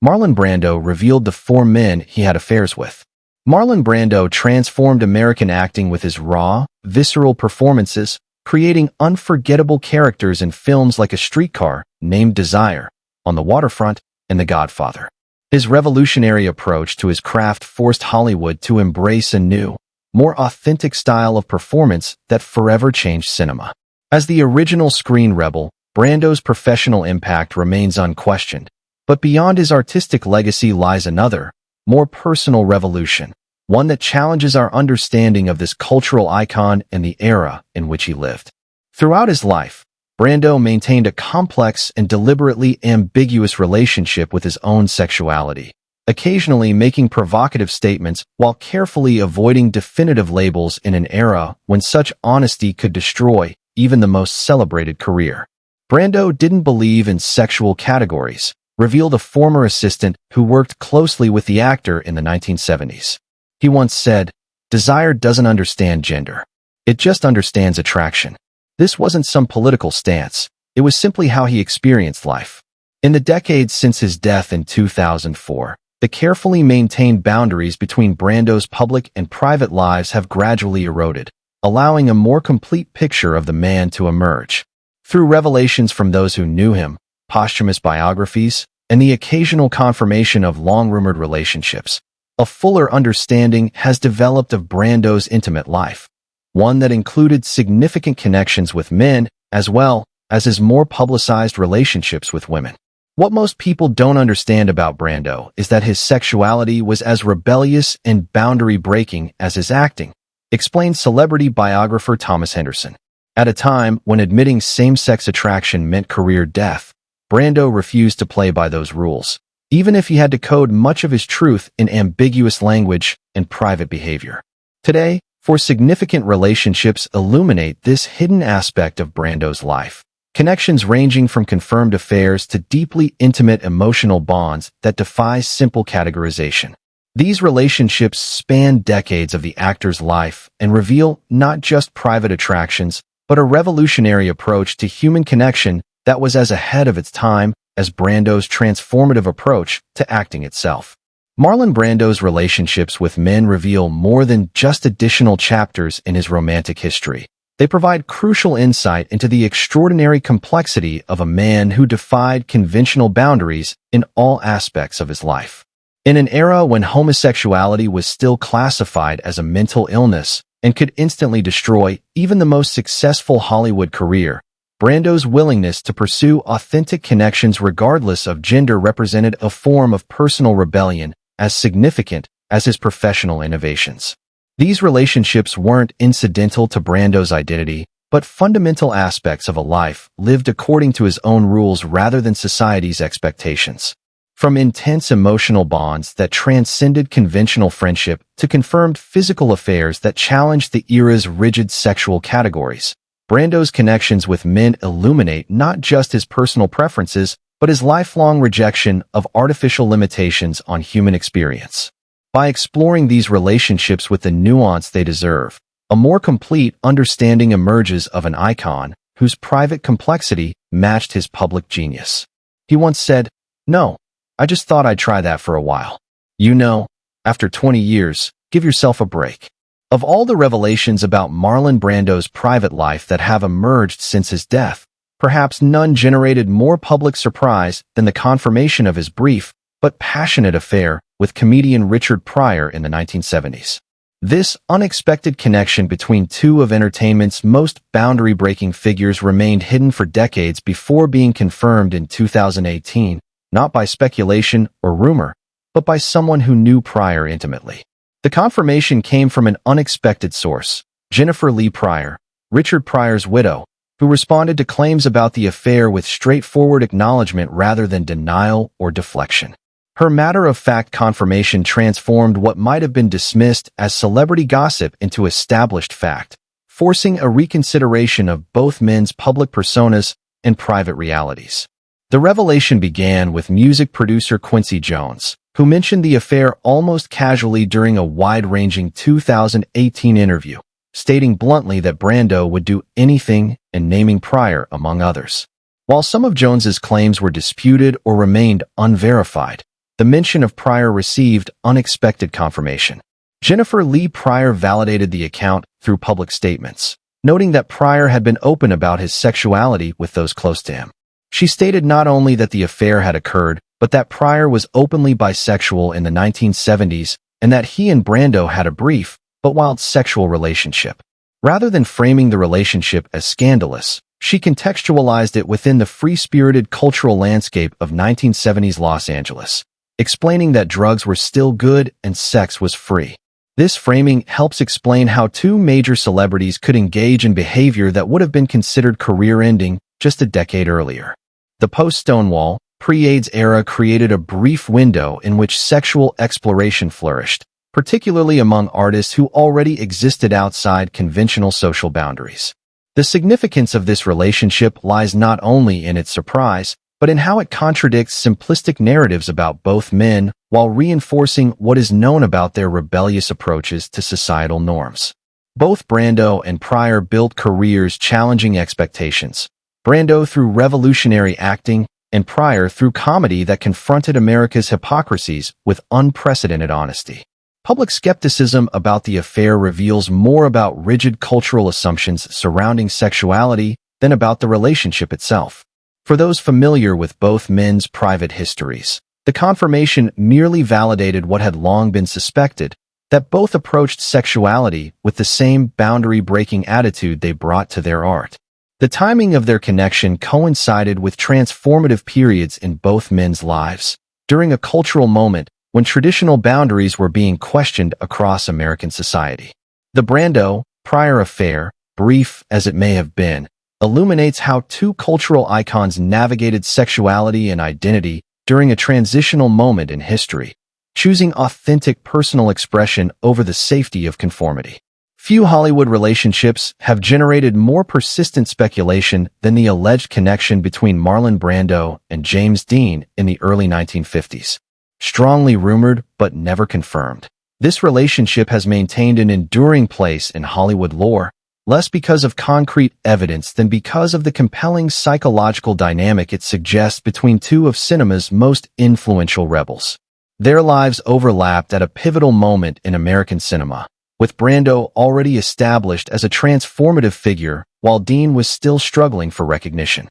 Marlon Brando revealed the 4 men he had affairs with. Marlon Brando transformed American acting with his raw, visceral performances, creating unforgettable characters in films like A Streetcar Named Desire, On the Waterfront, and The Godfather. His revolutionary approach to his craft forced Hollywood to embrace a new, more authentic style of performance that forever changed cinema. As the original screen rebel, Brando's professional impact remains unquestioned, but beyond his artistic legacy lies another, more personal revolution, one that challenges our understanding of this cultural icon and the era in which he lived. Throughout his life, Brando maintained a complex and deliberately ambiguous relationship with his own sexuality, occasionally making provocative statements while carefully avoiding definitive labels in an era when such honesty could destroy even the most celebrated career. Brando didn't believe in sexual categories, revealed a former assistant who worked closely with the actor in the 1970s. He once said, "Desire doesn't understand gender. It just understands attraction." This wasn't some political stance. It was simply how he experienced life. In the decades since his death in 2004, the carefully maintained boundaries between Brando's public and private lives have gradually eroded, allowing a more complete picture of the man to emerge. Through revelations from those who knew him, posthumous biographies, and the occasional confirmation of long-rumored relationships, a fuller understanding has developed of Brando's intimate life, one that included significant connections with men as well as his more publicized relationships with women. What most people don't understand about Brando is that his sexuality was as rebellious and boundary-breaking as his acting, explained celebrity biographer Thomas Henderson. At a time when admitting same-sex attraction meant career death, Brando refused to play by those rules, even if he had to code much of his truth in ambiguous language and private behavior. Today, four significant relationships illuminate this hidden aspect of Brando's life. Connections ranging from confirmed affairs to deeply intimate emotional bonds that defy simple categorization. These relationships span decades of the actor's life and reveal not just private attractions, but a revolutionary approach to human connection that was as ahead of its time as Brando's transformative approach to acting itself. Marlon Brando's relationships with men reveal more than just additional chapters in his romantic history. They provide crucial insight into the extraordinary complexity of a man who defied conventional boundaries in all aspects of his life. In an era when homosexuality was still classified as a mental illness and could instantly destroy even the most successful Hollywood career, Brando's willingness to pursue authentic connections regardless of gender represented a form of personal rebellion as significant as his professional innovations. These relationships weren't incidental to Brando's identity, but fundamental aspects of a life lived according to his own rules rather than society's expectations. From intense emotional bonds that transcended conventional friendship to confirmed physical affairs that challenged the era's rigid sexual categories, Brando's connections with men illuminate not just his personal preferences, but his lifelong rejection of artificial limitations on human experience. By exploring these relationships with the nuance they deserve, a more complete understanding emerges of an icon whose private complexity matched his public genius. He once said, "No, I just thought I'd try that for a while. You know, after 20 years, give yourself a break." Of all the revelations about Marlon Brando's private life that have emerged since his death, perhaps none generated more public surprise than the confirmation of his brief but passionate affair with comedian Richard Pryor in the 1970s. This unexpected connection between two of entertainment's most boundary-breaking figures remained hidden for decades before being confirmed in 2018, not by speculation or rumor, but by someone who knew Pryor intimately. The confirmation came from an unexpected source, Jennifer Lee Pryor, Richard Pryor's widow, who responded to claims about the affair with straightforward acknowledgement rather than denial or deflection. Her matter-of-fact confirmation transformed what might have been dismissed as celebrity gossip into established fact, forcing a reconsideration of both men's public personas and private realities. The revelation began with music producer Quincy Jones, who mentioned the affair almost casually during a wide-ranging 2018 interview, stating bluntly that Brando would do anything and naming Pryor among others. While some of Jones's claims were disputed or remained unverified, the mention of Pryor received unexpected confirmation. Jennifer Lee Pryor validated the account through public statements, noting that Pryor had been open about his sexuality with those close to him. She stated not only that the affair had occurred, but that Pryor was openly bisexual in the 1970s and that he and Brando had a brief, but wild sexual relationship. Rather than framing the relationship as scandalous, she contextualized it within the free-spirited cultural landscape of 1970s Los Angeles, explaining that drugs were still good and sex was free. This framing helps explain how two major celebrities could engage in behavior that would have been considered career-ending just a decade earlier. The post-Stonewall, pre-AIDS era created a brief window in which sexual exploration flourished, particularly among artists who already existed outside conventional social boundaries. The significance of this relationship lies not only in its surprise, but in how it contradicts simplistic narratives about both men while reinforcing what is known about their rebellious approaches to societal norms. Both Brando and Pryor built careers challenging expectations, Brando through revolutionary acting, and Pryor through comedy that confronted America's hypocrisies with unprecedented honesty. Public skepticism about the affair reveals more about rigid cultural assumptions surrounding sexuality than about the relationship itself. For those familiar with both men's private histories, the confirmation merely validated what had long been suspected, that both approached sexuality with the same boundary-breaking attitude they brought to their art. The timing of their connection coincided with transformative periods in both men's lives, during a cultural moment when traditional boundaries were being questioned across American society. The Brando-Pryor affair, brief as it may have been, illuminates how two cultural icons navigated sexuality and identity during a transitional moment in history, choosing authentic personal expression over the safety of conformity. Few Hollywood relationships have generated more persistent speculation than the alleged connection between Marlon Brando and James Dean in the early 1950s. Strongly rumored but never confirmed, this relationship has maintained an enduring place in Hollywood lore, less because of concrete evidence than because of the compelling psychological dynamic it suggests between two of cinema's most influential rebels. Their lives overlapped at a pivotal moment in American cinema, with Brando already established as a transformative figure while Dean was still struggling for recognition.